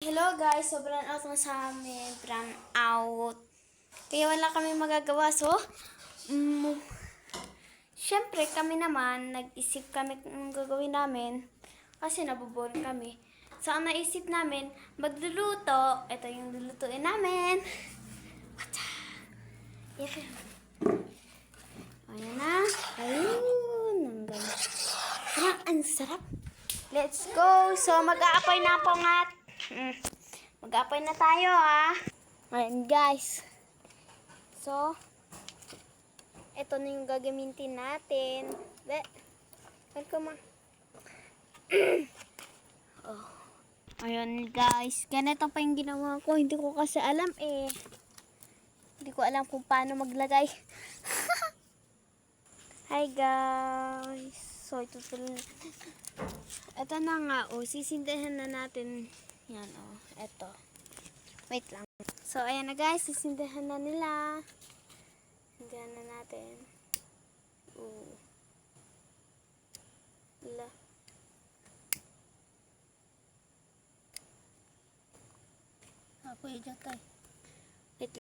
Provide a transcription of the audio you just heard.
Hello guys, sobrang out na sa amin. Brown out. Kaya wala kami magagawa. So, syempre kami naman, nag-isip kami kung gagawin namin. Kasi naboboring kami. So, ang naisip namin, magluluto. Ito yung lulutuin namin. Yeah. Ayan na. Ayun. Ang sarap. Let's go. So, mag-aapoy na po nga. Mag-aapoy na tayo, ha. Ayan, guys. So, ito na yung gagamitin natin. Welcome, ma. Oh. Ayan, guys. Ganito pa yung ginawa ko. Hindi ko kasi alam, eh. Hindi ko alam kung paano maglagay. Hi, guys. So, ito na nga, oh. Sisindihan na natin. Yan, oh. Ito. Wait lang. So, ayan na, guys. Sisindihan na nila. Sindihan na natin. Oh. Wala. Apoy dyan tayo.